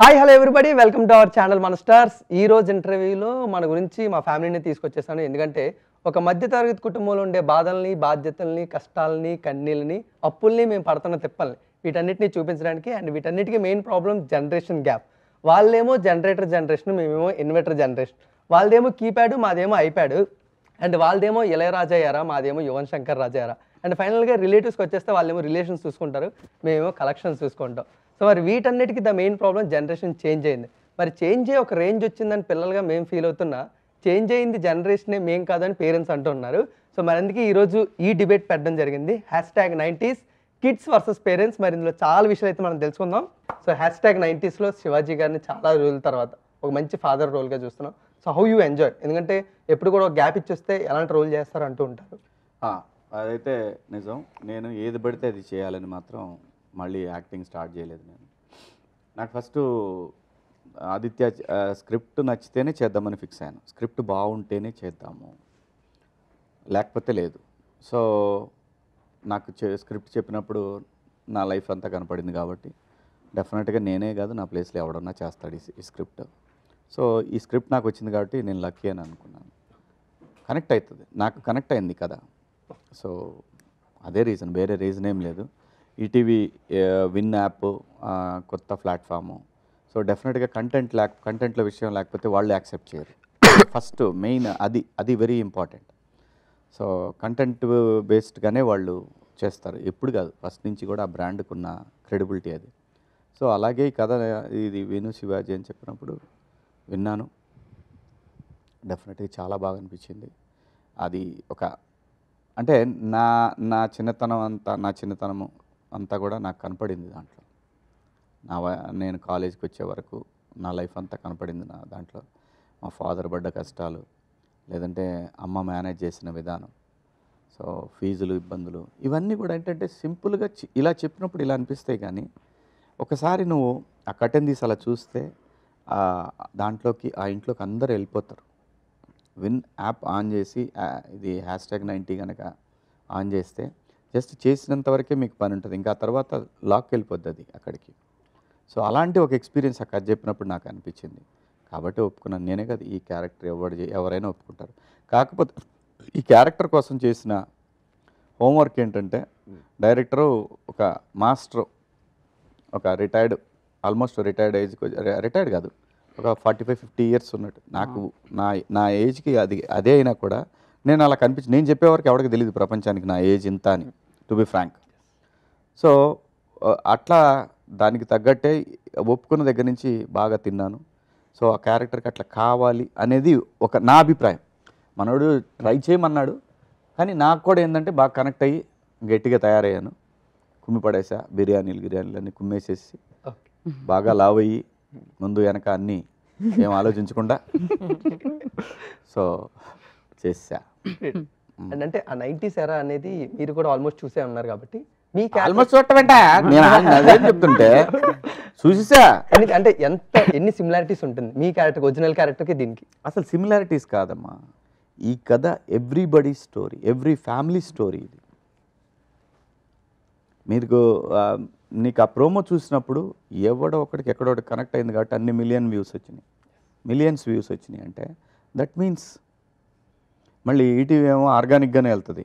Hi hello everybody welcome to our channel మన stars. ఈ రోజు ఇంటర్వ్యూలో మన గురించి మా ఫ్యామిలీని తీసుకొచ్చేసాను. ఎందుకంటే ఒక మధ్యతరగతి కుటుంబంలో ఉండే బాధల్ని, బాధ్యతల్ని, కష్టాలని, కన్నీళ్ళని, అప్పుల్ని, మేము పడుతున్న తిప్పల్ని వీటన్నిటిని చూపించడానికి. అండ్ వీటన్నిటికీ మెయిన్ ప్రాబ్లం జనరేషన్ గ్యాప్. వాళ్ళేమో జనరేషన్, మేమేమో ఇన్వర్టర్ జనరేషన్. వాళ్ళదేమో కీప్యాడ్, మాదేమో ఐప్యాడ్. అండ్ వాళ్ళదేమో ఇళయరాజా ఎరా, మాదేమో యువన్ శంకర్ రాజా ఎరా. అండ్ ఫైనల్గా రిలేటివ్స్కి వచ్చేస్తే వాళ్ళేమో రిలేషన్స్ చూసుకుంటారు, మేమేమో కలెక్షన్స్ చూసుకుంటాం. సో మరి వీటన్నిటికీ the main problem generation change అయింది. మరి చేంజ్ అయ్యి ఒక రేంజ్ వచ్చిందని పిల్లలుగా మేము ఫీల్ అవుతున్నా, చేంజ్ అయింది జనరేషనే మేం కాదని పేరెంట్స్ అంటున్నారు. సో మరి అందుకే ఈరోజు ఈ డిబేట్ పెట్టడం జరిగింది. #90s kids versus parents. మరి ఇందులో చాలా విషయాలు అయితే మనం తెలుసుకుందాం. సో #90sలో శివాజీ గారిని చాలా రోజుల తర్వాత ఒక మంచి ఫాదర్ రోల్గా చూస్తున్నాం. So how you enjoy? ఎందుకంటే ఎప్పుడు కూడా గ్యాప్ ఇచ్చేస్తే ఎలాంటి రోల్ చేస్తారు అంటూ ఉంటారు. అదైతే నిజం. నేను ఏది పడితే అది చేయాలని మాత్రం మళ్ళీ యాక్టింగ్ స్టార్ట్ చేయలేదు. నాకు ఫస్ట్ ఆదిత్య స్క్రిప్ట్ నచ్చితేనే చేద్దామని ఫిక్స్ అయ్యాను. స్క్రిప్ట్ బాగుంటేనే చేద్దాము, లేకపోతే లేదు. సో నాకు స్క్రిప్ట్ చెప్పినప్పుడు నా లైఫ్ అంతా కనపడింది కాబట్టి డెఫినెట్గా నేనే కాదు, నా ప్లేస్లో ఎవడన్నా చేస్తాడు ఈ స్క్రిప్ట్. సో ఈ స్క్రిప్ట్ నాకు వచ్చింది కాబట్టి నేను లక్కీ అని అనుకున్నాను. కనెక్ట్ అవుతుంది, నాకు కనెక్ట్ అయింది కదా. సో అదే రీజన్, వేరే రీజన్ ఏం లేదు. ఈటీవీ విన్ యాప్ కొత్త ప్లాట్ఫాము. సో డెఫినెట్గా కంటెంట్లో విషయం లేకపోతే వాళ్ళు యాక్సెప్ట్ చేయరు. ఫస్ట్ మెయిన్ అది వెరీ ఇంపార్టెంట్. సో కంటెంట్ బేస్డ్గానే వాళ్ళు చేస్తారు, ఎప్పుడు కాదు, ఫస్ట్ నుంచి కూడా ఆ బ్రాండ్కి ఉన్న క్రెడిబిలిటీ అది. సో అలాగే ఈ కథ ఇది విను శివాజీ అని చెప్పినప్పుడు విన్నాను. డెఫినెట్గా చాలా బాగా అనిపించింది. అది ఒక అంటే నా చిన్నతనము అంతా కూడా నాకు కనపడింది దాంట్లో. నేను కాలేజీకి వచ్చే వరకు నా లైఫ్ అంతా కనపడింది దాంట్లో. మా ఫాదర్ పడ్డ కష్టాలు, లేదంటే అమ్మ మేనేజ్ చేసిన విధానం, సో ఫీజులు, ఇబ్బందులు, ఇవన్నీ కూడా ఏంటంటే సింపుల్గా ఇలా చెప్పినప్పుడు ఇలా అనిపిస్తాయి. కానీ ఒకసారి నువ్వు ఆ కర్టెన్ తీసి అలా చూస్తే దాంట్లోకి ఆ ఇంట్లోకి అందరూ వెళ్ళిపోతారు. విన్ యాప్ ఆన్ చేసి ఇది #90 కనుక ఆన్ చేస్తే జస్ట్ చేసినంత వరకే మీకు పని ఉంటుంది, ఇంకా తర్వాత లాక్ వెళ్ళిపోద్ది అది అక్కడికి. సో అలాంటి ఒక ఎక్స్పీరియన్స్ అక్కడ చెప్పినప్పుడు నాకు అనిపించింది కాబట్టి ఒప్పుకున్నాను. నేనే కదా ఈ క్యారెక్టర్ ఎవరైనా ఒప్పుకుంటారు. కాకపోతే ఈ క్యారెక్టర్ కోసం చేసిన హోంవర్క్ ఏంటంటే, డైరెక్టరు ఒక మాస్టర్, ఒక ఆల్మోస్ట్ రిటైర్డ్ ఏజ్కి, రిటైర్డ్ కాదు, ఒక 45-50 ఇయర్స్ ఉన్నట్టు. నాకు నా ఏజ్కి అదే అయినా కూడా నేను అలా కనిపించి, నేను చెప్పేవారికి ఎవరికి తెలియదు ప్రపంచానికి నా ఏజ్ ఇంత అని, టు బి ఫ్రాంక్. సో అట్లా దానికి తగ్గట్టే ఒప్పుకున్న దగ్గర నుంచి బాగా తిన్నాను. సో ఆ క్యారెక్టర్కి అట్లా కావాలి అనేది నా అభిప్రాయం. మనోడు ట్రై చేయమన్నాడు, కానీ నాకు కూడా ఏంటంటే బాగా కనెక్ట్ అయ్యి గట్టిగా తయారయ్యాను. కుమ్మి పడేసా, బిర్యానీలు అన్నీ కుమ్మేసేసి బాగా లావ్ అయ్యి ముందు వెనక అన్నీ ఏం ఆలోచించకుండా సో చేసా. అంటే ఆ 90s ఎరా అనేది మీరు కూడా ఆల్మోస్ట్ చూసే ఉన్నారు కాబట్టి మీ ఆల్మోస్ట్ చూడటమేంట నేను అదేం చెప్తుంటే చూసేసా. అంటే ఎన్ని సిమిలారిటీస్ ఉంటుంది మీ క్యారెక్టర్, ఒరిజినల్ క్యారెక్టర్కి దీనికి? అసలు సిమిలారిటీస్ కాదమ్మా, ఈ కథ everybody story, every family story. ఇది మీకు నీకు ఆ ప్రోమో చూసినప్పుడు ఎవడో ఒకటికి ఎక్కడో ఒకటి కనెక్ట్ అయింది కాబట్టి అన్ని మిలియన్స్ వ్యూస్ వచ్చినాయి. అంటే దట్ మీన్స్ మళ్ళీ ఈటీవీ ఏమో ఆర్గానిక్గానే వెళ్తుంది,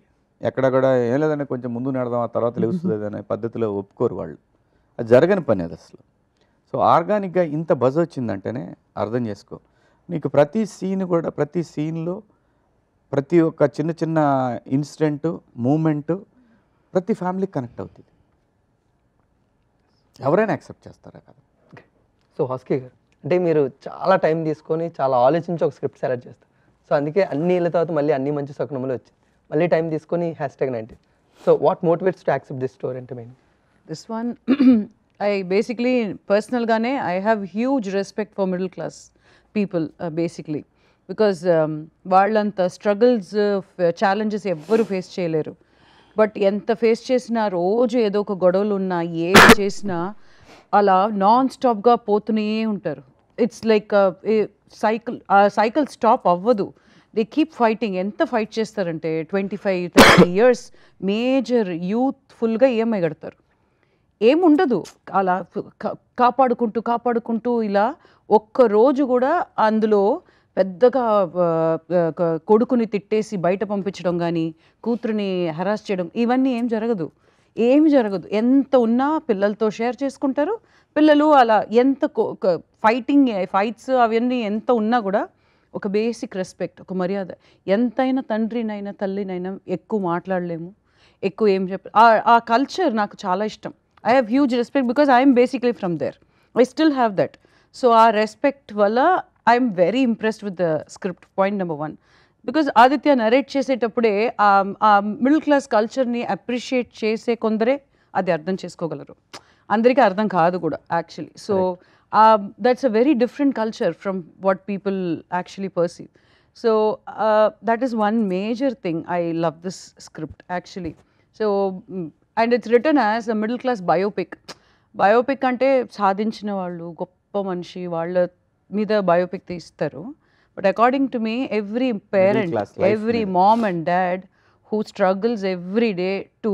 ఎక్కడ కూడా ఏం లేదంటే కొంచెం ముందు నడదాం ఆ తర్వాత లేస్తుంది అనే పద్ధతిలో ఒప్పుకోరు వాళ్ళు. అది జరగని పని అది అసలు. సో ఆర్గానిక్గా ఇంత బజ్ వచ్చిందంటేనే అర్థం చేసుకో. నీకు ప్రతి సీన్లో ప్రతి ఒక్క చిన్న ఇన్సిడెంటు, మూమెంటు ప్రతి ఫ్యామిలీకి కనెక్ట్ అవుతుంది. ఎవరైనా యాక్సెప్ట్ చేస్తారా కదా. సో హస్కీ గారు, అంటే మీరు చాలా టైం తీసుకొని చాలా ఆలోచించి ఒక స్క్రిప్ట్ సెలెక్ట్ చేస్తారు. సో అందుకే అన్ని ఏళ్ళ తర్వాత మళ్ళీ అన్ని మంచి శకునములు వచ్చింది, మళ్ళీ టైం తీసుకొని #90. So what motivates to accept this story అంటే main? This one, I basically, personally, I have huge respect for middle class people, basically. Because వాళ్ళంత స్ట్రగుల్స్, ఛాలెంజెస్ ఎవ్వరు ఫేస్ చేయలేరు. బట్ ఎంత ఫేస్ చేసినా, రోజు ఏదో ఒక గొడవలు ఉన్నా, ఏది చేసినా అలా నాన్ స్టాప్గా పోతూనే ఉంటారు. ఇట్స్ లైక్ సైకిల్ స్టాప్ అవ్వదు. They keep fighting. ఎంత ఫైట్ చేస్తారంటే 25-30 ఇయర్స్ మేజర్ యూత్ఫుల్గా ఈఎంఐ కడతారు. ఏముండదు. అలా కాపాడుకుంటూ ఇలా ఒక్కరోజు కూడా అందులో పెద్దగా కొడుకుని తిట్టేసి బయట పంపించడం గానీ, కూతురిని హెరాస్ చేయడం ఇవన్నీ ఏమి జరగదు. ఎంత ఉన్నా పిల్లలతో షేర్ చేసుకుంటారు. పిల్లలు అలా ఎంత ఫైట్స్ అవన్నీ ఎంత ఉన్నా కూడా ఒక బేసిక్ రెస్పెక్ట్, ఒక మర్యాద. ఎంతైనా తండ్రినైనా తల్లినైనా ఎక్కువ మాట్లాడలేము, ఎక్కువ ఏం ఆ కల్చర్ నాకు చాలా ఇష్టం. I have huge respect because I'm basically from there. I still have that. So ఆ రెస్పెక్ట్ వల్ల I'm very impressed with the script. Point number 1. Because Aditya narrate చేసేటప్పుడే ఆ మిడిల్ క్లాస్ కల్చర్ని అప్రిషియేట్ చేసే కొందరే అది అర్థం చేసుకోగలరు. అందరికీ అర్థం కాదు కూడా actually. So that's a very different culture from what people actually perceive. So that is one major thing I love this script actually. So and it's written as a middle class biopic అంటే సాధించిన వాళ్ళు గొప్ప మనిషి వాళ్ళ మీద biopic తీస్తారు. But according to me every parent, every mom and dad who struggles every day to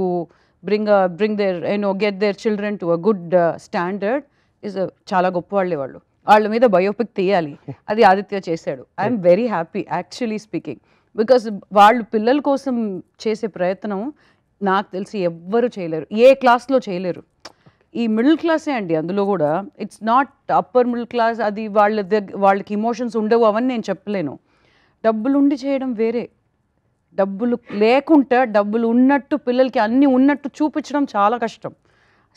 bring their get their children to a good standard is చాలా గొప్ప వాళ్ళు. వాళ్ళ మీద బయోపిక్ తీయాలి. అది ఆదిత్య చేశాడు. I'm very happy actually speaking. Because వాళ్ళు పిల్లల కోసం చేసే ప్రయత్నం నాకు తెలిసి ఎవ్వరు చేయలేరు, ఏ క్లాస్లో చేయలేరు. ఈ మిడిల్ క్లాసే అండి. అందులో కూడా it's not upper middle class. అది వాళ్ళకి ఇమోషన్స్ ఉండవు అవన్నీ నేను చెప్పలేను. డబ్బులు ఉండి చేయడం వేరే, డబ్బులు లేకుండా డబ్బులు ఉన్నట్టు పిల్లలకి అన్నీ ఉన్నట్టు చూపించడం చాలా కష్టం.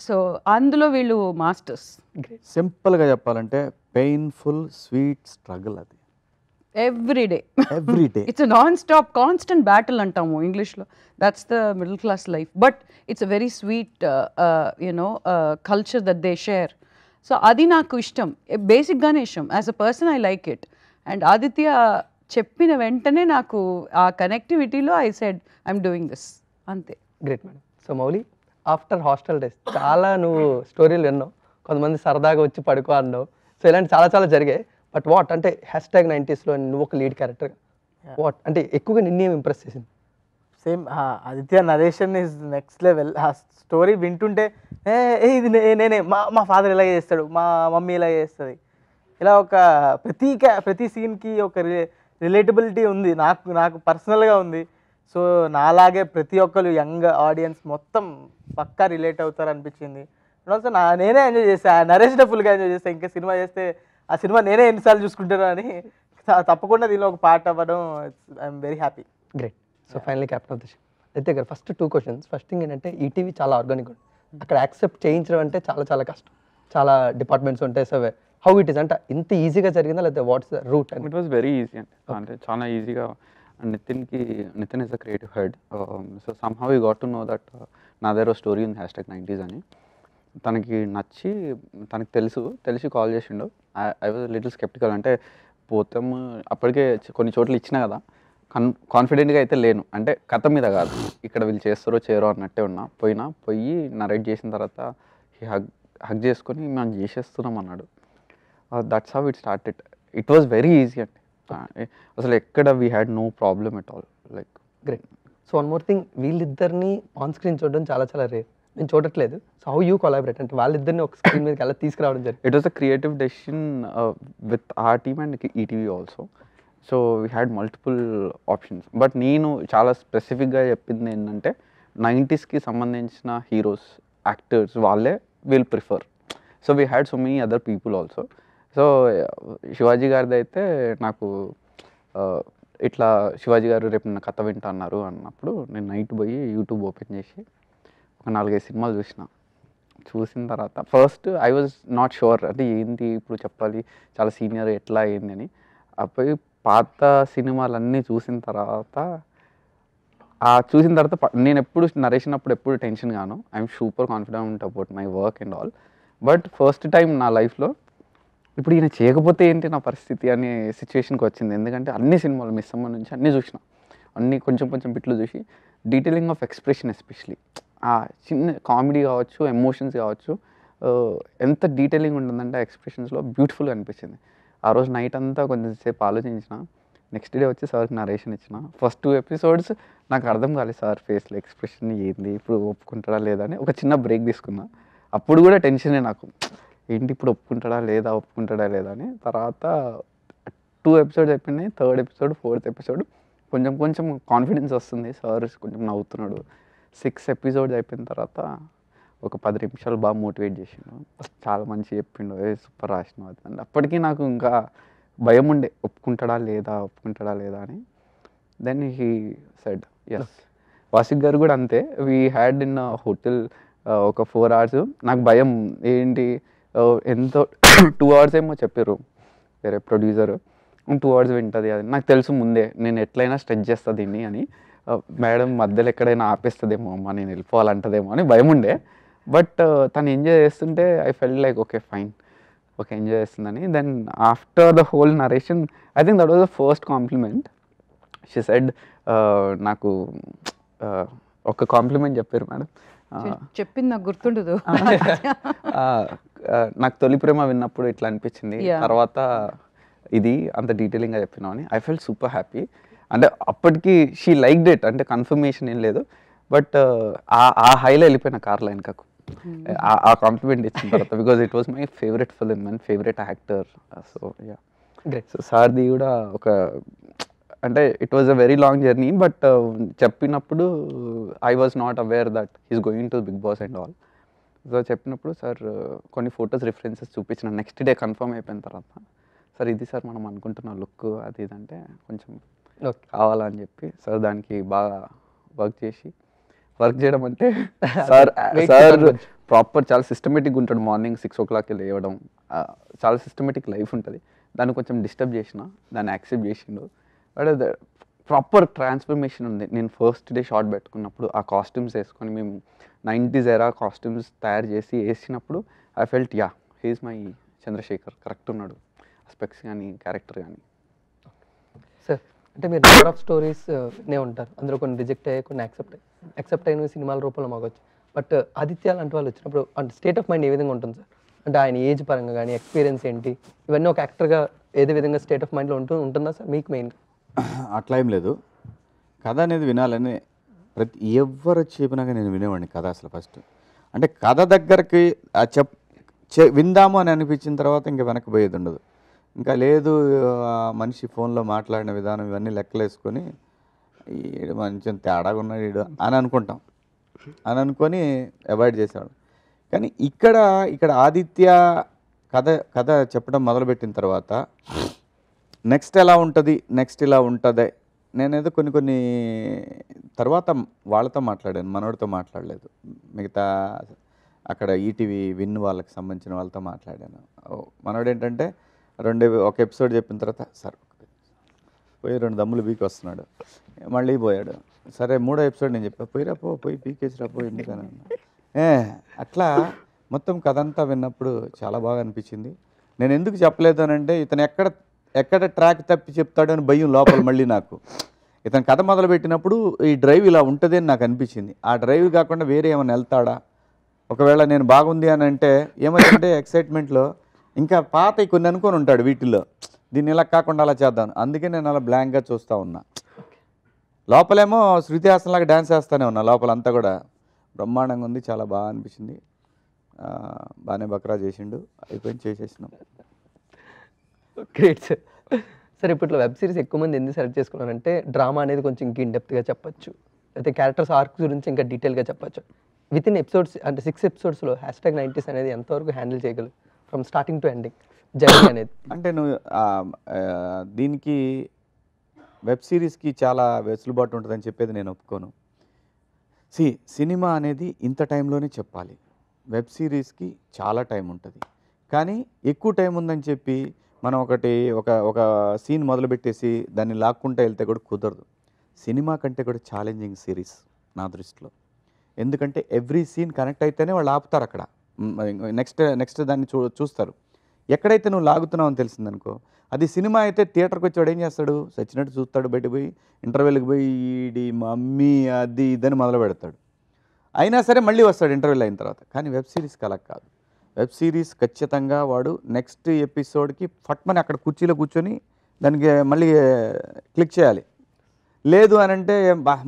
సో అందులో వీళ్ళు మాస్టర్స్. సింపుల్గా చెప్పాలంటే పెయిన్ఫుల్ స్వీట్ స్ట్రగుల్ అది every day it's non stop constant battle అంటాము ఇంగ్లీష్లో. That's the middle class life. But it's a very sweet culture that they share. So అది నాకు ఇష్టం, బేసిక్గానే ఇష్టం. As a person I like it. And Aditya చెప్పిన వెంటనే నాకు ఆ కనెక్టివిటీలో I said I'm doing this అంతే. Great madam. So Mouli, after hostel days చాలా నువ్వు స్టోరీలు విన్నావు, కొంతమంది సరదాగా వచ్చి పడుకో అన్నావు. సో ఇలాంటి చాలా జరిగాయి. బట్ వాట్ అంటే #90sలో నువ్వు ఒక లీడ్ క్యారెక్టర్, వాట్ అంటే ఎక్కువగా నిన్నేం ఇంప్రెస్ చేసింది? Same Aditya narration is next level. ఆ స్టోరీ వింటుంటే ఇది నేనే, మా ఫాదర్ ఇలాగే చేస్తాడు, మా మమ్మీ ఇలాగే చేస్తుంది, ఇలా ఒక ప్రతి సీన్కి ఒక రిలేటబిలిటీ ఉంది. నాకు పర్సనల్గా ఉంది. సో నాలాగే ప్రతి ఒక్కరు యంగ్ ఆడియన్స్ మొత్తం పక్కా రిలేట్ అవుతారు అనిపించింది. అండ్ ఆల్సో నేనే ఎంజాయ్ చేస్తాను, నరేషన్ ఫుల్గా ఎంజాయ్ చేస్తాను. ఇంకా సినిమా చేస్తే ఆ సినిమా నేనే ఎన్నిసార్లు చూసుకుంటాను అని తప్పకుండా దీనిలో ఒక పార్ట్ అవ్వడం I'm very happy. Great. So finally captain of the ship అయితే గారు, ఫస్ట్ 2 questions. ఫస్ట్ థింగ్ ఏంటంటే ఈటీవీ చాలా ఆర్గానిక్ ఉంది, అక్కడ యాక్సెప్ట్ చేయించడం అంటే చాలా కష్టం, చాలా డిపార్ట్మెంట్స్ ఉంటాయి. సో హౌ ఇట్ ఈస్ అంటే ఇంత ఈజీగా జరిగిందా లేదా what's the route? It was very easy అంటే చాలా ఈజీగా. Nitin is a creative head. So somehow you got to know that నా దగ్గర స్టోరీ ఉంది #90s అని. తనకి నచ్చి, తనకి తెలిసి కాల్ చేసిండు. I was little sceptical. అంటే పోతాము అప్పటికే కొన్ని చోట్ల ఇచ్చినా కదా, కాన్ఫిడెంట్గా అయితే లేను. అంటే కథ మీద కాదు, ఇక్కడ వీళ్ళు చేస్తారో చేయరో అన్నట్టే ఉన్నా. పోయి నరేట్ చేసిన తర్వాత హగ్ చేసుకొని మేము చేసేస్తున్నాం అన్నాడు. That's how it started. It was very easy అండి. అసలు ఎక్కడ we had no problem at all. Like great. So one more thing, వీళ్ళిద్దరిని ఆన్ స్క్రీన్ చూడడం చాలా రేర్, నేను చూడట్లేదు. సో హౌ యూ కొలాబరేట్ అంటే వాళ్ళిద్దరిని ఒక స్క్రీన్ మీదకి ఎలా తీసుకురావడం జరిగింది? It was a creative decision with our team and ETV also. So we had multiple options. But నేను చాలా స్పెసిఫిక్గా చెప్పింది ఏంటంటే 90sకి సంబంధించిన హీరోస్, యాక్టర్స్ వాళ్ళే we'll prefer. So we had so many other people also. So Shivaji గారిది అయితే నాకు ఇట్లా శివాజీ గారు రేపు నా కథ వింటా అన్నారు అన్నప్పుడు నేను నైట్ పోయి యూట్యూబ్ ఓపెన్ చేసి ఒక 4-5 సినిమాలు చూసిన తర్వాత first I was not sure అంటే ఏంటి ఇప్పుడు చెప్పాలి, చాలా సీనియర్ ఎట్లా ఏంది అని. అప్పుడు పాత సినిమాలన్నీ చూసిన తర్వాత నేను ఎప్పుడు నరేషన్ అప్పుడు ఎప్పుడు టెన్షన్ గాను. I'm super confident about my work and all. But first time నా లైఫ్లో ఇప్పుడు ఈయన చేయకపోతే ఏంటి నా పరిస్థితి అనే సిచ్యువేషన్కి వచ్చింది. ఎందుకంటే అన్ని సినిమాలు మిస్ అమ్మ నుంచి అన్నీ చూసిన, అన్నీ కొంచెం బిట్లు చూసి డీటెయిలింగ్ ఆఫ్ ఎక్స్ప్రెషన్ ఎస్పెషలీ ఆ చిన్న కామెడీ కావచ్చు, ఎమోషన్స్ కావచ్చు, ఎంత డీటెయిలింగ్ ఉంటుందంటే ఆ ఎక్స్ప్రెషన్స్లో బ్యూటిఫుల్గా అనిపించింది. ఆ రోజు నైట్ అంతా కొంచెంసేపు ఆలోచించిన, నెక్స్ట్ డే వచ్చి సార్కి నరేషన్ ఇచ్చిన. ఫస్ట్ 2 episodes నాకు అర్థం కాలేదు సార్ ఫేస్లో ఎక్స్ప్రెషన్ ఏంది, ఇప్పుడు ఒప్పుకుంటాడా లేదా అని ఒక చిన్న బ్రేక్ తీసుకున్నా. అప్పుడు కూడా టెన్షనే నాకు, ఏంటి ఇప్పుడు ఒప్పుకుంటాడా లేదా అని. తర్వాత 2 ఎపిసోడ్స్ అయిపోయినాయి, 3rd ఎపిసోడ్ 4th ఎపిసోడ్ కొంచెం కాన్ఫిడెన్స్ వస్తుంది, సార్ కొంచెం నవ్వుతున్నాడు. 6 ఎపిసోడ్స్ అయిపోయిన తర్వాత ఒక 10 నిమిషాలు బాగా మోటివేట్ చేసిండు, చాలా మంచి చెప్పిండు, సూపర్ రాసినావు అది అని. అప్పటికీ నాకు ఇంకా భయం ఉండే, ఒప్పుకుంటాడా లేదా అని. Then he said yes. Vasik గారు కూడా అంతే, వీ హ్యాడ్ ఇన్ హోటల్ ఒక 4 hours. నాకు భయం ఏంటి, ఎంతో 2 hours ఏమో చెప్పారు వేరే ప్రొడ్యూసర్, 2 hours వింటుంది అది. నాకు తెలుసు ముందే నేను ఎట్లయినా స్ట్రెచ్ చేస్తా దీన్ని అని. మేడం మధ్యలో ఎక్కడైనా ఆపేస్తుందేమో అమ్మ, నేను వెళ్ళిపోవాలంటదేమో అని భయం ఉండే. బట్ తను ఎంజాయ్ చేస్తుంటే I felt like okay fine, okay enjoy చేస్తుందని. Then after the whole narration I think that was the first compliment. She said, నాకు ఒక కాంప్లిమెంట్ చెప్పారు మేడం, చెప్పింది నాకు గుర్తుండదు. నాకు తొలి ప్రేమ విన్నప్పుడు ఇట్లా అనిపించింది, Yeah. తర్వాత ఇది అంత డీటెయిలింగ్గా చెప్పినావు అని. I fell super happy. అంటే అప్పటికి షీ లైక్డ్ ఇట్, అంటే కన్ఫర్మేషన్ ఏం లేదు, బట్ ఆ హైలో వెళ్ళిపోయిన కార్లో వెనకకు ఆ కాంప్లిమెంట్ ఇచ్చిన తర్వాత, because it was my favourite film and favourite actor. So yeah, great. So సార్ది కూడా ఒక, అంటే it was a very long journey, but చెప్పినప్పుడు I was not aware that he's going to Bigg Boss and all. So చెప్పినప్పుడు sir కొన్ని photos references చూపించిన next day confirm అయిపోయిన తర్వాత, సార్ ఇది సార్ మనం అనుకుంటున్న లుక్ అది ఇది అంటే కొంచెం ఓకే. కావాలని చెప్పి సార్ దానికి బాగా వర్క్ చేయడం అంటే సార్ ప్రాపర్ చాలా సిస్టమేటిక్గా ఉంటాడు. మార్నింగ్ 6 o'clock లేవడం, చాలా సిస్టమేటిక్ లైఫ్ ఉంటుంది. దాన్ని కొంచెం డిస్టర్బ్ చేసిన, దాన్ని యాక్సెప్ట్ చేసిండు. బట్ ప్రాపర్ ట్రాన్స్ఫర్మేషన్ ఉంది. నేను ఫస్ట్ డే షార్ట్ పెట్టుకున్నప్పుడు ఆ కాస్ట్యూమ్స్ వేసుకొని మేము 90s ఎరా కాస్ట్యూమ్స్ తయారు చేసి వేసినప్పుడు I felt yeah he's my Chandrasekhar, correct ఉన్నాడు, స్పెక్స్ కానీ క్యారెక్టర్ కానీ. సార్ అంటే మీరు నెంబర్ ఆఫ్ స్టోరీస్ వినే ఉంటారు, అందులో కొన్ని రిజెక్ట్ అయ్యాయి, కొన్ని యాక్సెప్ట్ అయిన సినిమాల రూపంలో మాకొచ్చు. బట్ ఆదిత్య లాంటి వాళ్ళు వచ్చినప్పుడు అంటే స్టేట్ ఆఫ్ మైండ్ ఏ విధంగా ఉంటుంది సార్? అంటే ఆయన ఏజ్ పరంగా కానీ ఎక్స్పీరియన్స్ ఏంటి, ఇవన్నీ ఒక యాక్టర్గా ఏదే విధంగా స్టేట్ ఆఫ్ మైండ్లో ఉంటుందా సార్ మీకు మెయిన్గా? అట్లా ఏం లేదు, కథ అనేది వినాలని ఎవరు చెప్పినాక నేను వినేవాడిని కథ. అసలు ఫస్ట్ అంటే కథ దగ్గరికి విందాము అని అనిపించిన తర్వాత ఇంకా వెనక్కి పోయేది ఉండదు. ఇంకా లేదు మనిషి ఫోన్లో మాట్లాడిన విధానం ఇవన్నీ లెక్కలేసుకొని ఈడు మంచి తేడాగా ఉన్నాడు ఈడు అని అనుకొని అవాయిడ్ చేసేవాడు. కానీ ఇక్కడ ఆదిత్య కథ చెప్పడం మొదలుపెట్టిన తర్వాత నెక్స్ట్ ఎలా ఉంటుంది, నెక్స్ట్ ఇలా ఉంటుంది, నేనేదో కొన్ని తర్వాత వాళ్ళతో మాట్లాడాను, మనోడితో మాట్లాడలేదు. మిగతా అక్కడ ఈటీవీ విన్ వాళ్ళకి సంబంధించిన వాళ్ళతో మాట్లాడాను. మనోడు ఏంటంటే ఒక ఎపిసోడ్ చెప్పిన తర్వాత సార్ పోయి 2 దమ్ములు పీకి వస్తున్నాడు, మళ్ళీ పోయాడు. సరే 3వ ఎపిసోడ్ నేను చెప్పా, పోయి పీకేసిరా ఎందుకని అట్లా మొత్తం కథ అంతా విన్నప్పుడు చాలా బాగా అనిపించింది. నేను ఎందుకు చెప్పలేదు అని అంటే ఇతను ఎక్కడ ట్రాక్ తప్పి చెప్తాడు అని భయం లోపల. మళ్ళీ నాకు ఇతను కథ మొదలుపెట్టినప్పుడు ఈ డ్రైవ్ ఇలా ఉంటుంది అని నాకు అనిపించింది. ఆ డ్రైవ్ కాకుండా వేరే ఏమైనా వెళ్తాడా, ఒకవేళ నేను బాగుంది అని అంటే ఏమైందంటే ఎక్సైట్మెంట్లో ఇంకా పాత కొన్ని అనుకొని ఉంటాడు వీటిల్లో, దీన్ని ఇలా కాకుండా అలా చేద్దాం. అందుకే నేను అలా బ్లాంక్గా చూస్తూ ఉన్నా. లోపలేమో శృతి హాసన్లాగా డ్యాన్స్ వేస్తూనే ఉన్నా, లోపలంతా కూడా బ్రహ్మాండంగా ఉంది, చాలా బాగా అనిపించింది. బాగానే బక్రా చేసిండు, అయిపోయింది, చేసేసినాం. Great sir. సార్ ఇప్పట్లో వెబ్ సిరీస్ ఎక్కువ మంది ఎందుకు సెలెక్ట్ చేసుకున్నారంటే డ్రామా అనేది కొంచెం ఇంక ఇన్డెప్త్గా చెప్పచ్చు, అయితే క్యారెక్టర్స్ ఆర్క్స్ గురించి ఇంకా డీటెయిల్గా చెప్పచ్చు. విత్ ఇన్ ఎపిసోడ్స్ అంటే 6 episodes #90s అనేది ఎంతవరకు హ్యాండిల్ చేయగలరు from starting to ending journey అనేది? అంటే నువ్వు దీనికి వెబ్ సిరీస్కి చాలా వెసులుబాటు ఉంటుందని చెప్పేది నేను ఒప్పుకోను. సినిమా అనేది ఇంత టైంలోనే చెప్పాలి, వెబ్ సిరీస్కి చాలా టైం ఉంటుంది. కానీ ఎక్కువ టైం ఉందని చెప్పి మనం ఒక సీన్ మొదలుపెట్టేసి దాన్ని లాక్కుంటూ వెళ్తే కూడా కుదరదు. సినిమా కంటే కూడా ఛాలెంజింగ్ సిరీస్ నా దృష్టిలో. ఎందుకంటే ఎవ్రీ సీన్ కనెక్ట్ అయితేనే వాళ్ళు ఆపుతారు అక్కడ, నెక్స్ట్ దాన్ని చూస్తారు. ఎక్కడైతే నువ్వు లాగుతున్నావు అని తెలిసిందనుకో, అది సినిమా అయితే థియేటర్కి వచ్చి వాడు ఏం చేస్తాడు, సచ్చినట్టు చూస్తాడు, బయటకు పోయి ఇంటర్వెల్కి పోయి ఈడి మమ్మీ అది ఇదని మొదలు పెడతాడు. అయినా సరే మళ్ళీ వస్తాడు ఇంటర్వెల్ అయిన తర్వాత. కానీ వెబ్ సిరీస్కి అలా కాదు. వెబ్ సిరీస్ ఖచ్చితంగా వాడు నెక్స్ట్ ఎపిసోడ్కి ఫట్మని అక్కడ కుర్చీలో కూర్చొని దానికి మళ్ళీ క్లిక్ చేయాలి. లేదు అని అంటే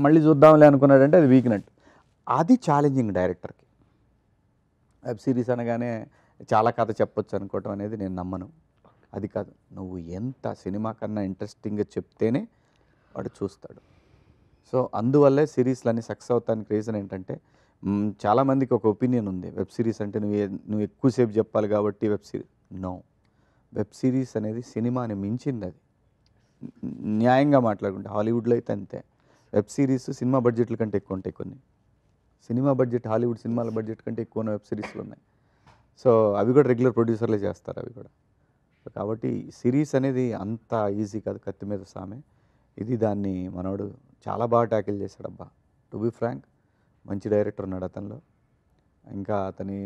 మళ్ళీ చూద్దాంలే అనుకున్నాడంటే అది వీక్నెట్. అది ఛాలెంజింగ్ డైరెక్టర్కి. వెబ్ సిరీస్ అనగానే చాలా కథ చెప్పొచ్చు అనుకోవటం అనేది నేను నమ్మను. అది కాదు, నువ్వు ఎంత సినిమా కన్నా ఇంట్రెస్టింగ్గా చెప్తేనే వాడు చూస్తాడు. సో అందువల్లే సిరీస్లన్నీ సక్సెస్ అవుతానికి రీజన్ ఏంటంటే చాలామందికి ఒక ఒపీనియన్ ఉంది, వెబ్ సిరీస్ అంటే నువ్వు ఎక్కువసేపు చెప్పాలి కాబట్టి web series. No, web series అనేది సినిమాని మించింది. అది న్యాయంగా మాట్లాడుకుంటే హాలీవుడ్లో అయితే అంతే. వెబ్ సిరీస్ సినిమా బడ్జెట్ల కంటే ఎక్కువ ఉంటాయి. కొన్ని సినిమా బడ్జెట్ హాలీవుడ్ సినిమాల బడ్జెట్ కంటే ఎక్కువ వెబ్ సిరీస్లు ఉన్నాయి. సో అవి కూడా రెగ్యులర్ ప్రొడ్యూసర్లే చేస్తారు అవి కూడా. సో కాబట్టి సిరీస్ అనేది అంత ఈజీ కాదు, కత్తి మీద సామే. ఇది దాన్ని మనోడు చాలా బాగా ట్యాకిల్ చేశాడు అబ్బా. టు బి ఫ్రాంక్, మంచి డైరెక్టర్ ఉన్నాడు అతనిలో. ఇంకా అతని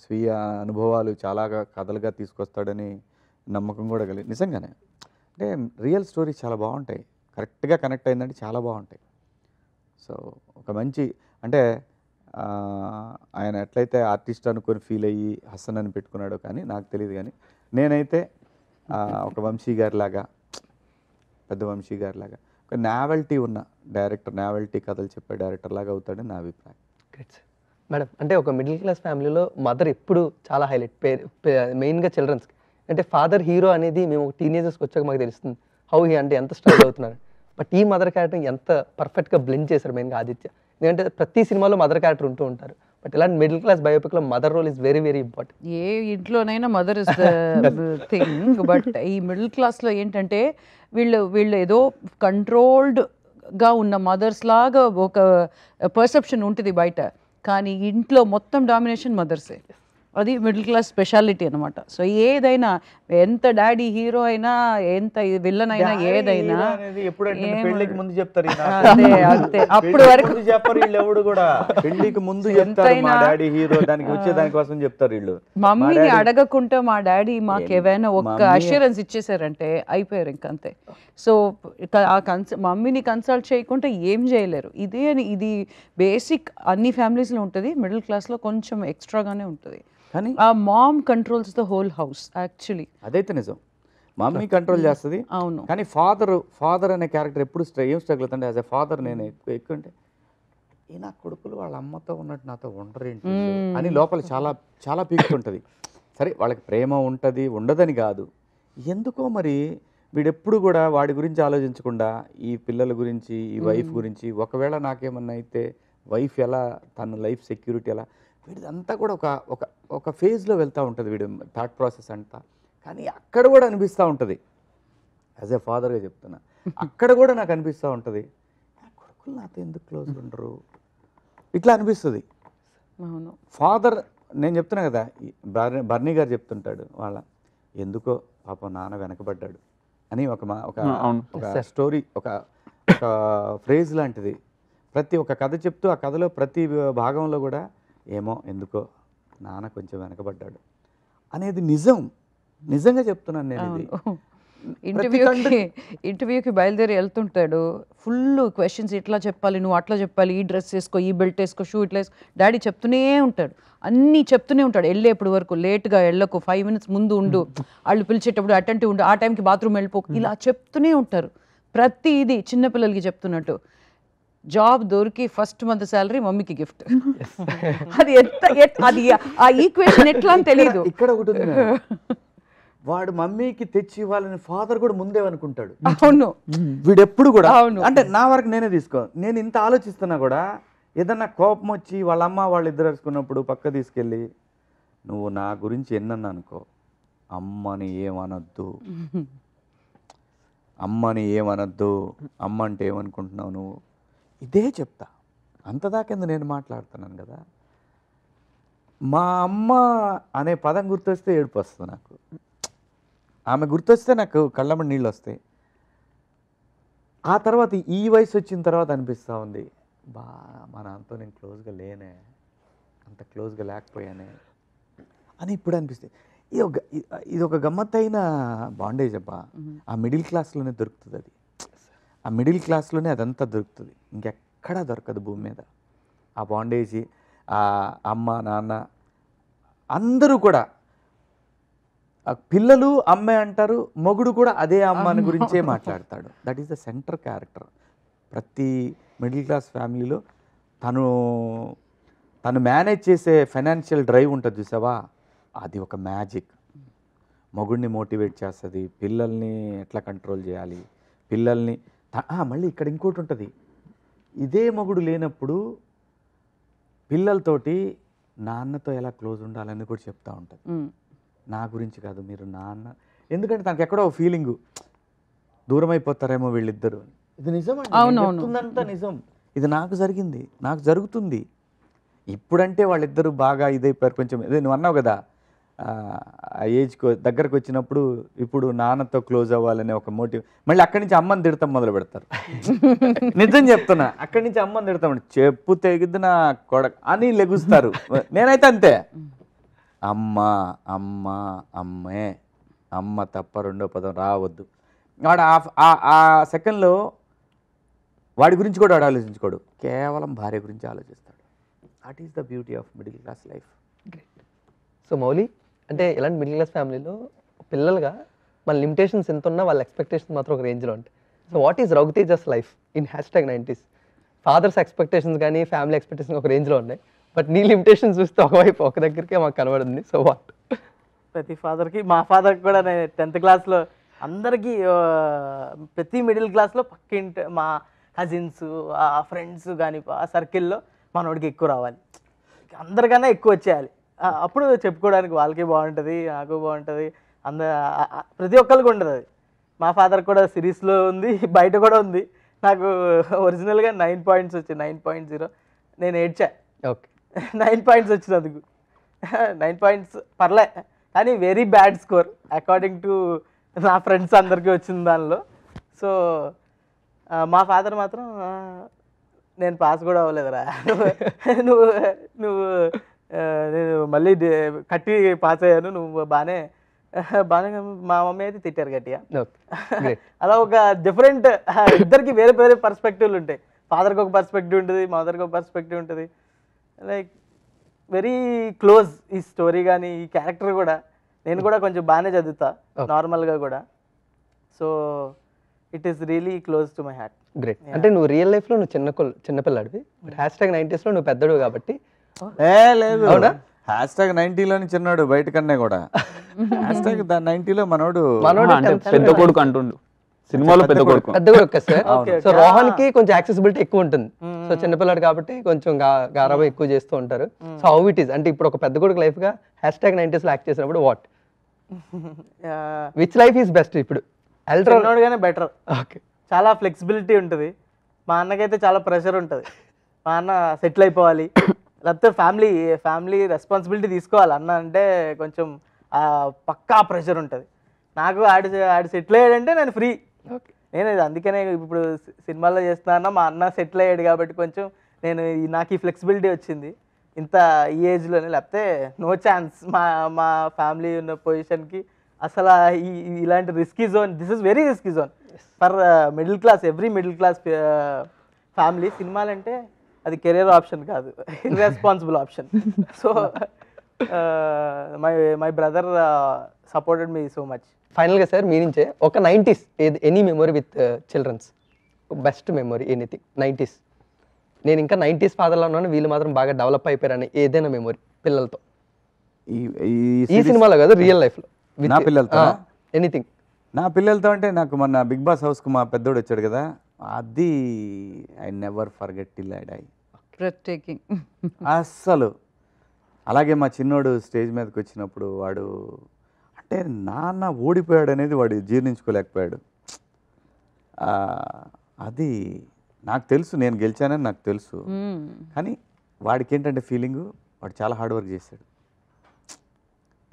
స్వీయ అనుభవాలు చాలా కథలుగా తీసుకొస్తాడని నమ్మకం కూడా కలిగి. నిజంగానే అంటే రియల్ స్టోరీస్ చాలా బాగుంటాయి, కరెక్ట్గా కనెక్ట్ అయిందంటే చాలా బాగుంటాయి. సో ఒక మంచి అంటే ఆయన ఎట్లయితే ఆర్టిస్ట్ అనుకొని ఫీల్ అయ్యి హసన్ అని పెట్టుకున్నాడో కానీ నాకు తెలియదు. కానీ నేనైతే ఒక వంశీ గారి లాగా, పెద్ద వంశీ గారి లాగా ఒక నావెల్టీ ఉన్న డైరెక్టర్, నావెల్టీ కథలు చెప్పే డైరెక్టర్ లాగా అవుతాడని నా అభిప్రాయం. Great sir. మేడం, అంటే ఒక మిడిల్ క్లాస్ ఫ్యామిలీలో మదర్ ఎప్పుడు చాలా హైలైట్, మెయిన్గా చిల్డ్రన్స్కి. అంటే ఫాదర్ హీరో అనేది మేము టీనేజర్స్కి వచ్చాక మాకు తెలుస్తుంది హౌ హీ అంటే ఎంత స్ట్రగుల్ అవుతున్నారు. బట్ ఈ మదర్ క్యారెక్టర్ ఎంత పర్ఫెక్ట్గా బ్లెండ్ చేశారు మెయిన్గా ఆదిత్య. ఎందుకంటే ప్రతి సినిమాలో మదర్ క్యారెక్టర్ ఉంటూ ఉంటారు, బట్ ఇలాంటి మిడిల్ క్లాస్ బయోపిక్లో mother role is very very important. ఏ ఇంట్లోనైనా mother is the thing. But ఈ మిడిల్ క్లాస్లో ఏంటంటే వీళ్ళు ఏదో కంట్రోల్డ్గా ఉన్న మదర్స్ లాగా ఒక పర్సెప్షన్ ఉంటుంది బయట, కానీ ఇంట్లో మొత్తం డామినేషన్ మదర్సే. అది మిడిల్ క్లాస్ స్పెషాలిటీ అనమాట. సో ఏదైనా, ఎంత డాడీ హీరో అయినా, ఎంత విల్లన్ అయినా, ఏదైనా పెళ్లికి ముందు చెప్తారు, అదే అంతే. అప్పుడు వరకు చెప్పరు వీళ్ళు ఎవడు కూడా. పెళ్లికి ముందు చెప్తారు మా డాడీ హీరో, దానికి వచ్చే దానికోసం చెప్తారు వీళ్ళు. మమ్మీని అడగకుండా మా డాడీ మాకు ఏవైనా ఒక్క అష్యూరెన్స్ ఇచ్చేసారంటే అయిపోయారు ఇంకంతే. సో మమ్మీని కన్సల్ట్ చేయకుండా ఏం చేయలేరు. ఇది బేసిక్ అన్ని ఫ్యామిలీస్లో ఉంటుంది, మిడిల్ క్లాస్లో కొంచెం ఎక్స్ట్రాగానే ఉంటుంది. కానీ ఆ mom controls the whole house actually. అదైతే నిజం, మమ్మీ కంట్రోల్ చేస్తుంది. అవును. కానీ ఫాదర్ అనే క్యారెక్టర్ ఎప్పుడు ఏం స్ట్రగుల్ అవుతుంది. యాజ్ ఎ ఫాదర్ నేను ఎక్కువ అంటే ఈ నా కొడుకులు వాళ్ళ అమ్మతో ఉన్నట్టు నాతో ఉండరేంటి అని లోపల చాలా చాలా పీకుతుంటుంది. సరే వాళ్ళకి ప్రేమ ఉంటుంది, ఉండదని కాదు, ఎందుకో మరి వీడెప్పుడు కూడా వాడి గురించి ఆలోచించకుండా ఈ పిల్లల గురించి, ఈ వైఫ్ గురించి, ఒకవేళ నాకేమన్నా అయితే వైఫ్ ఎలా, తన లైఫ్ సెక్యూరిటీ ఎలా, వీడిదంతా కూడా ఒక ఫేజ్లో వెళ్తూ ఉంటుంది వీడు థాట్ ప్రాసెస్ అంతా. కానీ అక్కడ కూడా అనిపిస్తూ ఉంటుంది, యాజ్ ఏ ఫాదర్గా చెప్తున్నా, అక్కడ కూడా నాకు అనిపిస్తూ ఉంటుంది కొడుకులు నాతో ఎందుకు క్లోజ్గా ఉండరు ఇట్లా అనిపిస్తుంది. ఫాదర్ నేను చెప్తున్నా కదా, బర్నీ గారు చెప్తుంటాడు వాళ్ళ ఎందుకో పాపం నాన్న వెనకబడ్డాడు అని ఒక స్టోరీ, ఒక ఫ్రేజ్ లాంటిది. ప్రతి ఒక్క కథ చెప్తూ ఆ కథలో ప్రతి భాగంలో కూడా ఏమో ఎందుకో నాన్న కొంచెం వెనకబడ్డాడు అనేది నిజంగా చెప్తున్నాను నేను. ఇది ఇంటర్వ్యూకి బయలుదేరి వెళ్తుంటాడు, ఫుల్ క్వశ్చన్స్, ఇట్లా చెప్పాలి, నువ్వు అట్లా చెప్పాలి, ఈ డ్రెస్ వేసుకో, ఈ బెల్ట్ వేసుకో, షూ ఇట్లా వేసుకో, డాడీ చెప్తూనే ఉంటాడు, అన్నీ చెప్తూనే ఉంటాడు. వెళ్ళేప్పుడు వరకు లేట్గా వెళ్ళకు, 5 minutes ముందు ఉండు, వాళ్ళు పిలిచేటప్పుడు అటెంటివ్ ఉండు, ఆ టైంకి బాత్రూమ్ వెళ్ళిపోకు, ఇలా చెప్తూనే ఉంటారు. ప్రతిదీ చిన్నపిల్లలకి చెప్తున్నట్టు. జాబ్ దొరికి ఫస్ట్ మంత్ శాలరీ మమ్మీకి గిఫ్ట్. అది అది ఆ ఈక్వేషన్ ఎట్లా అని తెలియదు. ఇక్కడ ఒకటి ఉంది, వాడు మమ్మీకి తెచ్చి ఇవ్వాలని ఫాదర్ కూడా ముందే అనుకుంటాడు. అవును, వీడెప్పుడు కూడా. అంటే నా వరకు నేనే నేను ఇంత ఆలోచిస్తున్నా కూడా ఏదన్నా కోపం వచ్చి వాళ్ళ అమ్మ వాళ్ళిద్దరు అరుచుకున్నప్పుడు పక్క తీసుకెళ్ళి నువ్వు నా గురించి ఎన్నన్నా అనుకో, అమ్మని ఏమనొద్దు, అమ్మ అంటే ఏమనుకుంటున్నావు నువ్వు, ఇదే చెప్తా. అంతదాకెందు నేను మాట్లాడుతున్నాను కదా. మా అమ్మ అనే పదం గుర్తొస్తే ఏడుపు వస్తుంది నాకు, ఆమె గుర్తొస్తే నాకు కళ్ళమ్మడి నీళ్ళు వస్తాయి. ఆ తర్వాత ఈ వయసు వచ్చిన తర్వాత అనిపిస్తూ ఉంది, మా నాన్నతో నేను క్లోజ్గా లేనే, అంత క్లోజ్గా లేకపోయానే అని ఇప్పుడు అనిపిస్తుంది. ఇది ఒక గమ్మత్తైన బాండేజ్ అబ్బా. ఆ మిడిల్ క్లాస్లోనే దొరుకుతుంది అది, ఆ మిడిల్ క్లాస్లోనే అదంతా దొరుకుతుంది, ఇంకెక్కడా దొరకదు భూమి మీద. ఆ బాండేజీ, ఆ అమ్మ నాన్న అందరూ కూడా, పిల్లలు అమ్మే అంటారు, మొగుడు కూడా అదే అమ్మని గురించే మాట్లాడతాడు. That is the centre character ప్రతి మిడిల్ క్లాస్ ఫ్యామిలీలో. తను తను మేనేజ్ చేసే ఫైనాన్షియల్ డ్రైవ్ ఉంటుంది చూసావా, అది ఒక మ్యాజిక్. మొగుడిని మోటివేట్ చేస్తుంది, పిల్లల్ని ఎట్లా కంట్రోల్ చేయాలి, పిల్లల్ని మళ్ళీ ఇక్కడ ఇంకోటి ఉంటుంది, ఇదే మొగుడు లేనప్పుడు పిల్లలతోటి నాన్నతో ఎలా క్లోజ్ ఉండాలని కూడా చెప్తూ ఉంటుంది. నా గురించి కాదు, మీరు నాన్న, ఎందుకంటే తనకు ఎక్కడో ఫీలింగు దూరం అయిపోతారేమో వీళ్ళిద్దరు. ఇది నిజం అంతా నిజం, ఇది నాకు జరిగింది, నాకు జరుగుతుంది. ఇప్పుడంటే వాళ్ళిద్దరూ బాగా ఇదైపోయారు కొంచెం. అదే నువ్వు అన్నావు కదా, ఆ ఏజ్కి దగ్గరకు వచ్చినప్పుడు ఇప్పుడు నాన్నతో క్లోజ్ అవ్వాలనే ఒక మోటివ్. మళ్ళీ అక్కడి నుంచి అమ్మని తిడతాం మొదలు పెడతారు. నిజం చెప్తున్నా, అక్కడి నుంచి అమ్మని తిడతాం, చెప్పు తెగిద్దు నా కొడక అని లెగుస్తారు. నేనైతే అంతే, అమ్మ అమ్మ అమ్మే, అమ్మ తప్ప రెండో పదం రావద్దు. వాడు ఆ సెకండ్లో వాడి గురించి కూడా వాడు ఆలోచించుకోడు, కేవలం భార్య గురించి ఆలోచిస్తాడు. That is the beauty of middle class life. So Mouli, అంటే ఇలాంటి మిడిల్ క్లాస్ ఫ్యామిలీలో పిల్లలుగా మన లిమిటేషన్స్ ఎంత ఉన్నా వాళ్ళ ఎక్స్పెక్టేషన్స్ మాత్రం ఒక రేంజ్లో ఉంటాయి. So what is Raghuteja's life in #90s? Father's expectations కానీ ఫ్యామిలీ ఎక్స్పెక్టేషన్స్ ఒక రేంజ్లో ఉన్నాయి, బట్ నీ లిమిటేషన్స్ చూస్తే ఒకవైపు ఒక దగ్గరికే మాకు కనబడింది. So what? ప్రతి ఫాదర్కి, మా ఫాదర్కి కూడా నేను 10th క్లాస్లో అందరికీ ప్రతి మిడిల్ క్లాస్లో పక్కింటి మా కజిన్స్, ఫ్రెండ్స్ కానీ ఆ సర్కిల్లో మనోడికి ఎక్కువ రావాలి, అందరికన్నా ఎక్కువ వచ్చేయాలి. అప్పుడు చెప్పుకోవడానికి వాళ్ళకి బాగుంటుంది, నాకు బాగుంటుంది, ప్రతి ఒక్కరికి ఉంటుంది అది. మా ఫాదర్ కూడా సిరీస్లో ఉంది, బయట కూడా ఉంది. నాకు ఒరిజినల్గా 9 పాయింట్స్ వచ్చాయి, 9.0. నేను ఏడ్చా. ఓకే, 9 పాయింట్స్ వచ్చినందుకు. 9 పాయింట్స్ పర్లే, కానీ very bad score according to నా ఫ్రెండ్స్ అందరికీ వచ్చింది దానిలో. సో మా ఫాదర్ మాత్రం నేను పాస్ కూడా అవ్వలేదురా, నువ్వు నువ్వు నేను మళ్ళీ కట్టి పాస్ అయ్యాను, నువ్వు బాగానే. మా మమ్మీ అయితే తిట్టారు గట్టిగా. అలా ఒక డిఫరెంట్, ఇద్దరికి వేరే వేరే పర్స్పెక్టివ్లు ఉంటాయి. ఫాదర్కి ఒక పర్స్పెక్టివ్ ఉంటుంది, మదర్కి ఒక పర్స్పెక్టివ్ ఉంటుంది. లైక్ వెరీ క్లోజ్ ఈ స్టోరీ. కానీ ఈ క్యారెక్టర్ కూడా నేను కూడా కొంచెం బాగానే చదువుతా నార్మల్గా కూడా. So it is really close to my heart. Great. అంటే నువ్వు రియల్ లైఫ్లో నువ్వు చిన్నపిల్లాడివి, బట్ #90sలో నువ్వు పెద్దడు కాబట్టి. లేదు, #90లోని చిన్నాడు బయట కన్నా కూడా. #90లో మనోడు పెద్ద కొడుకు అంటుండు సినిమాలో, పెద్ద కొడుకు సార్. సో రోహన్ కి కొంచెం యాక్సెసిబిలిటీ ఎక్కువ ఉంటుంది. సో చిన్నపిల్లాడు కాబట్టి కొంచెం గారాబం ఎక్కువ చేస్తూ ఉంటారు. సో హౌ ఇట్ ఈస్, అంటే ఇప్పుడు ఒక పెద్ద కొడుకు లైఫ్ గా #90sలో యాక్ట్ చేసినప్పుడు what, which life is best? ఇప్పుడు ఎల్డర్గానే బెటర్. ఓకే, చాలా ఫ్లెక్సిబిలిటీ ఉంటుంది. మా అన్నకైతే చాలా ప్రెషర్ ఉంటుంది. మా అన్న సెటిల్ అయిపోవాలి, లేకపోతే ఫ్యామిలీ రెస్పాన్సిబిలిటీ తీసుకోవాలి. అన్న అంటే కొంచెం పక్కా ప్రెషర్ ఉంటుంది. నాకు ఆడి సెటిల్ అయ్యాడంటే నేను ఫ్రీ. నేను అందుకనే ఇప్పుడు సినిమాల్లో చేస్తున్నా, మా అన్న సెటిల్ అయ్యాడు కాబట్టి కొంచెం నాకు ఈ ఫ్లెక్సిబిలిటీ వచ్చింది ఇంత ఈ ఏజ్లోనే. లేకపోతే నో ఛాన్స్. మా ఫ్యామిలీ ఉన్న పొజిషన్కి అసలు ఇలాంటి risky zone, this is very risky zone for middle class, every middle class family. సినిమాలంటే అది కెరియర్ ఆప్షన్ కాదు, irresponsible option. So my brother supported me so much. ఫైనల్గా సార్ మీ నుంచే ఒక 90s any memory with childrens, best memory anything 90s. నేను ఇంకా 90s ఫాదర్లో ఉన్నాను, వీళ్ళు మాత్రం బాగా డెవలప్ అయిపోయారని ఏదైనా మెమొరీ పిల్లలతో, ఈ సినిమాలో కాదు రియల్ లైఫ్లో నా పిల్లలతో. ఎనీథింగ్ నా పిల్లలతో అంటే నాకు మొన్న బిగ్ బాస్ హౌస్కు మా పెద్దోడు వచ్చాడు కదా, అది I never forget till I die. అస్సలు. అలాగే మా చిన్నోడు స్టేజ్ మీదకి వచ్చినప్పుడు వాడు అంటే నాన్న ఓడిపోయాడు అనేది వాడు జీర్ణించుకోలేకపోయాడు. అది నాకు తెలుసు, నేను గెలిచానని నాకు తెలుసు. కానీ వాడికి ఏంటంటే ఫీలింగు, వాడు చాలా హార్డ్ వర్క్ చేశాడు.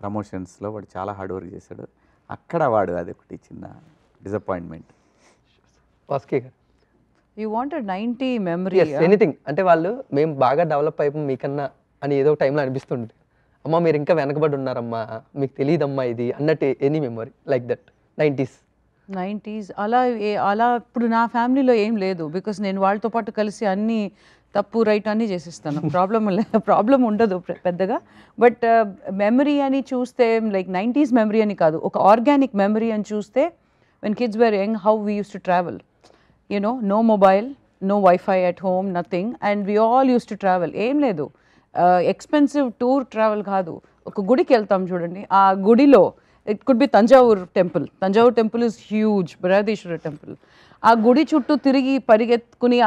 ప్రమోషన్స్లో వాడు చాలా హార్డ్ వర్క్ చేశాడు. అక్కడ వాడు అది ఒకటి చిన్న disappointment. You wanted 90 memory anything అంటే వాళ్ళు మేము బాగా డెవలప్ అయిపోయి మీకన్నా అని ఏదో టైంలో అనిపిస్తుంటుంది. అమ్మ మీరు ఇంకా వెనకబడి ఉన్నారమ్మా, మీకు తెలియదమ్మా ఇది అన్నట్టు any memory like that 90s. అలా ఇప్పుడు నా ఫ్యామిలీలో ఏం లేదు, బికాస్ నేను వాళ్ళతో పాటు కలిసి అన్ని తప్పు రైట్ అన్నీ చేసిస్తాను. ప్రాబ్లం ఉండదు పెద్దగా. బట్ మెమరీ అని చూస్తే లైక్ 90s మెమరీ అని కాదు, ఒక ఆర్గానిక్ మెమరీ అని చూస్తే when kids were young, how we use to travel, no mobile, no wifi at home, nothing, and we all use to travel. ఏం లేదు, ఎక్స్పెన్సివ్ టూర్ ట్రావెల్ కాదు. ఒక గుడికి వెళ్తాం చూడండి, ఆ గుడిలో it could be Thanjavur temple is huge, Brihadeeswara temple. ఆ గుడి చుట్టూ తిరిగి పరిగెత్తుకుని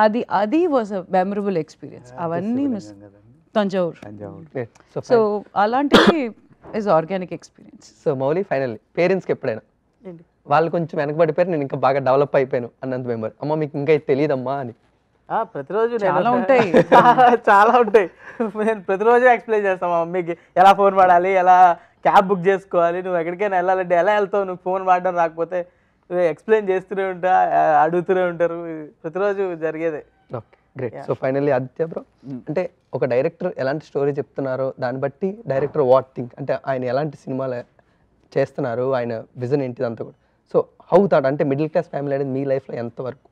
అది వాజ్ అ మెమరబుల్ ఎక్స్పీరియన్స్. అవన్నీ మిస్ తంజావూర్. సో అలాంటివి is organic experience. So Mouli, finally పేరెంట్స్కి ఎప్పుడైనా వాళ్ళు కొంచెం వెనకబడిపోయారు, నేను ఇంకా బాగా డెవలప్ అయిపోయాను అన్నంత మెంబర్, అమ్మ మీకు ఇంకా ఇది తెలియదమ్మా అని? ప్రతిరోజు చాలా ఉంటాయి. చాలా ఉంటాయి. నేను ప్రతిరోజు ఎక్స్ప్లెయిన్ చేస్తాను మా మమ్మీకి ఎలా ఫోన్ వాడాలి, ఎలా క్యాబ్ బుక్ చేసుకోవాలి, నువ్వు ఎక్కడికైనా వెళ్ళాలంటే ఎలా వెళ్తావు, నువ్వు ఫోన్ వాడడం రాకపోతే ఎక్స్ప్లెయిన్ చేస్తూనే ఉంటా, అడుగుతూనే ఉంటారు. ప్రతిరోజు జరిగేదే. Okay, great. So finally Aditya bro, అంటే ఒక డైరెక్టర్ ఎలాంటి స్టోరీ చెప్తున్నారో దాన్ని బట్టి డైరెక్టర్ వాట్ థింక్, అంటే ఆయన ఎలాంటి సినిమాలు చేస్తున్నారు, ఆయన విజన్ ఏంటిది అంతా కూడా. సో హౌ థాట్, అంటే మిడిల్ క్లాస్ ఫ్యామిలీ అనేది మీ లైఫ్లో ఎంతవరకు?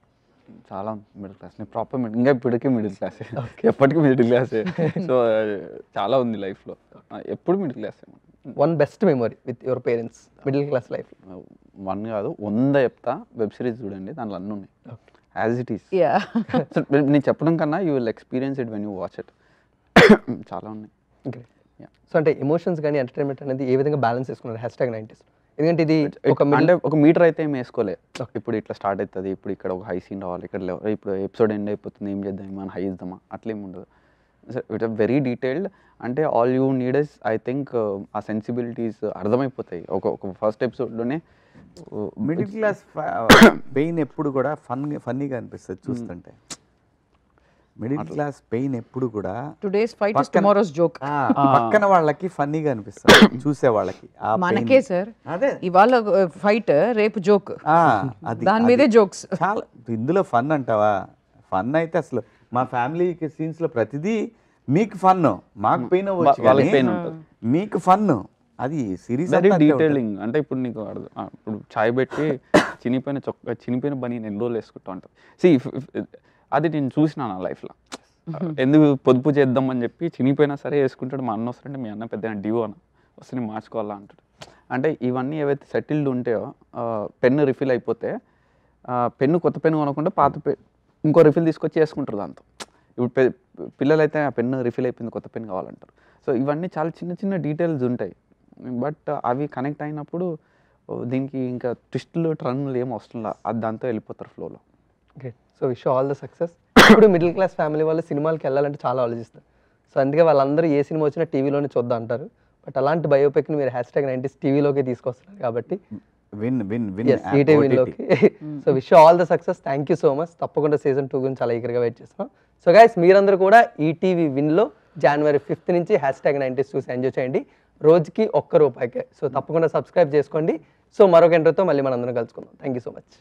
చాలా మిడిల్ క్లాస్, నేను ప్రాపర్ ఇంకా ఇప్పటికీ మిడిల్ క్లాసే, ఎప్పటికీ మిడిల్ క్లాసే. సో చాలా ఉంది లైఫ్లో, ఎప్పుడు మిడిల్ క్లాసే. One best memory with your parents middle class life? 1 కాదు 100 చెప్తా. వెబ్ సిరీస్ చూడండి, దాంట్లో అన్నీ ఉన్నాయి యాజ్ ఇట్ ఈస్. సో నేను చెప్పడం కన్నా you will experience it when you watch it. చాలా ఉన్నాయి. సో అంటే ఎమోషన్స్ కానీ ఎంటర్టైన్మెంట్ అనేది ఏ విధంగా బ్యాలెన్స్ చేసుకున్నారు #90s? ఎందుకంటే ఇది అంటే ఒక మీటర్ అయితే ఏం వేసుకోలే, ఇప్పుడు ఇట్లా స్టార్ట్ అవుతుంది, ఇప్పుడు ఇక్కడ ఒక హై సీన్ రావాలి, ఇక్కడ ఇప్పుడు ఎపిసోడ్ ఎండ్ అయిపోతుంది, ఏం చేద్దాం, మనం హై ఇద్దామా, అట్లేం ఉండదు. It very detailed. అంటే all you need is, I think ఆ సెన్సిబిలిటీస్ అర్థమైపోతాయి ఒక ఫస్ట్ ఎపిసోడ్లోనే. మిడిల్ క్లాస్ పెయిన్ ఎప్పుడు కూడా ఫన్నీగా అనిపిస్తుంది చూస్తుంటే. మిడిల్ క్లాస్ పెయిన్ ఎప్పుడు కూడా today's fight is tomorrow's joke. పక్కన వాళ్ళకి ఫన్నీగా అనిపిస్తుంది చూసే వాళ్ళకి. మనకే సార్ అదే ఇవాళ ఫైట్, రేపు జోక్, అది దాని మీదే జోక్స్. చాలా. ఇందులో ఫన్ అంటావా? ఫన్ అయితే అసలు మా ఫ్యామిలీ సీన్స్ లో ప్రతిదీ మీకు ఫన్, మాకు పెయిన్ అవ్వచ్చు, వాళ్ళకి పెయిన్ ఉంటుంది, మీకు ఫన్. అది సిరీస్ వెరీ డీటెయిలింగ్. అంటే ఇప్పుడు నీకు ఇప్పుడు చాయ్ పెట్టి చినిపోయిన బని ఎన్ని రోజులు వేసుకుంటా ఉంటుంది. అది నేను చూసిన నా లైఫ్లో. ఎందుకు పొదుపు చేద్దామని చెప్పి చినిపోయినా సరే వేసుకుంటాడు. మా అన్న వస్తుంటే మీ అన్న పెద్ద డివో అని వస్తే నేను మార్చుకోవాలా అంటాడు. అంటే ఇవన్నీ ఏవైతే సెటిల్డ్ ఉంటాయో, పెన్ను రిఫిల్ అయిపోతే కొత్త పెన్ను కొనకుండా పాత ఇంకో రిఫిల్ తీసుకొచ్చి వేసుకుంటారు దాంతో. ఇప్పుడు పిల్లలైతే ఆ పెన్ను రిఫిల్ అయిపోయింది, కొత్త పెన్ను కావాలంటారు. సో ఇవన్నీ చాలా చిన్న చిన్న డీటెయిల్స్ ఉంటాయి, బట్ అవి కనెక్ట్ అయినప్పుడు దీనికి ఇంకా ట్విస్టులు టర్న్లు ఏం అవసరం లేదు, అది దాంతో వెళ్ళిపోతారు ఫ్లోలో. Great. So wish all the success. ఇప్పుడు మిడిల్ క్లాస్ ఫ్యామిలీ వాళ్ళు సినిమాలకి వెళ్ళాలంటే చాలా ఆలోచిస్తారు. సో అందుకే వాళ్ళందరూ ఏ సినిమా వచ్చినా టీవీలోనే చూద్దాం అంటారు. బట్ అలాంటి బయోపిక్ని మీరు #90s టీవీలోకి తీసుకొస్తున్నారు కాబట్టి ఈటీవీలోకి. So wish all the success. Thank you so much. తప్పకుండా సీజన్ 2 గురించి చాలా ఈగర్గా వెయిట్ చేస్తున్నాం. సో గైస్, మీరందరూ కూడా ఈటీవీ విన్లో January 5th నుంచి #90s చూసి ఎంజాయ్ చేయండి. రోజుకి ₹1. సో తప్పకుండా సబ్స్క్రైబ్ చేసుకోండి. సో మరొక ఎంట్రీతో మళ్ళీ మనందరం కలుసుకుందాం. Thank you so much.